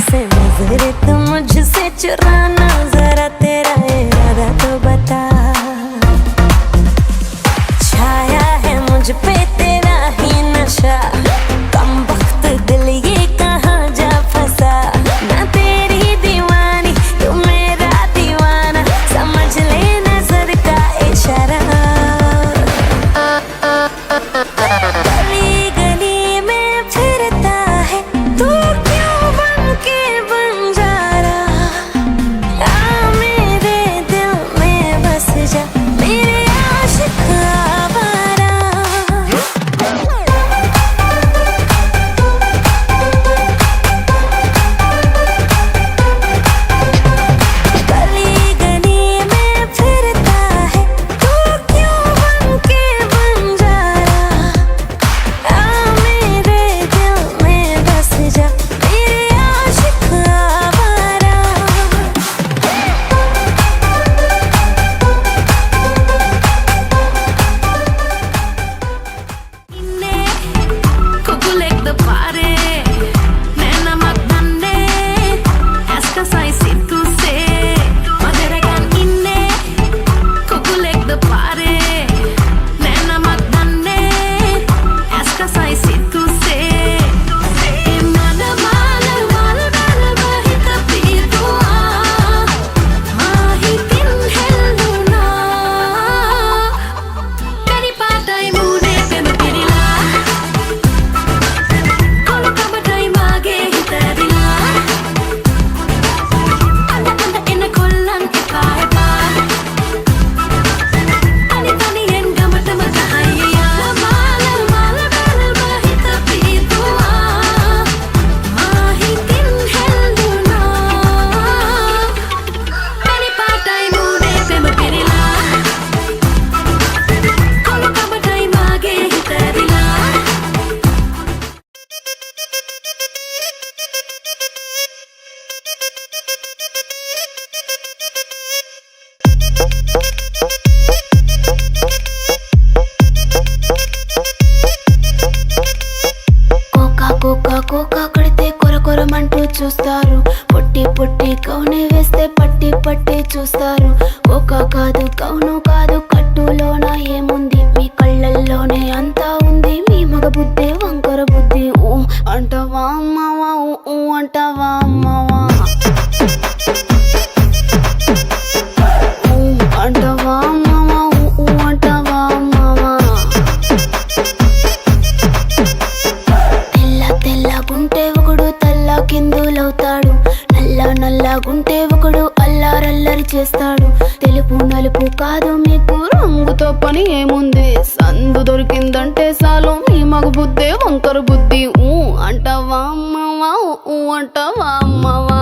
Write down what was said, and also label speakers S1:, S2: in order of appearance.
S1: से नजरें तो मुझसे चुराना, जरा तेरा इरादा तो बता। छाया है मुझ पे तेरा ही नशा, कम वक्त दिल ये कहाँ जा फंसा। मैं तेरी दीवानी तू मेरा दीवाना, समझ ले नजर का इशारा। गली गली में फिरता है तू, क्यों बन के बंजारा। आ मेरे दिल में बस जा, मेरे आशिक आवारा। गली गली में फिरता है तू, क्यों बन के बंजारा। आ मेरे दिल में बस जा, मेरे आशिक आवारा। Inne kukulek de pare, nena magdanne, eska sai situ se, maderagan inne kukulek de pare, nena magdanne, eska sai situ se. Mana mana mana mana mahita pitua, mahitin helluna. Kari patai mune pema pirila, kolu kabatai mage hitadila. Anda anda ena kollan epa epa, ani tani en gamata mata hayya. Mala mala mala mahita pitua, mahitin helluna. Kari patai mune pema pirila, kolu kabatai mage hitadila. కోకా కోకా కోకా కొడితే కొర కొరమంటూ చూస్తారు, పొట్టి పొట్టి కౌనే వేస్తే పట్టి పట్టి చూస్తారు. కోకా కాదు కౌను కాదు, కట్టులోన ఏముంది, మీ కళ్ళల్లోనే అంతా ఉంది. మీ మగ బుద్ధి వంకర బుద్ధి, ఊ అంటావా అమ్మవా, ఊ అంటావా అమ్మవా. ఊ అంటావా అమ్మవా, ఊ అంటావా అమ్మవా. తెల్ల తెల్లగుంటే ఒకడు తల్ల కిందులవుతాడు, నల్ల నల్లగుంటే ఒకడు అల్లారల్లరి చేస్తాడు. తెలుపు నలుపు కాదు మీకు, రంగుతో పని ఏముంది, సందు దొరికిందంటే చాలు. మీ మగ బుద్ధే వంకర బుద్ధి, ఊ అంటావా అమ్మవా, ఊ అంటావా అమ్మవా.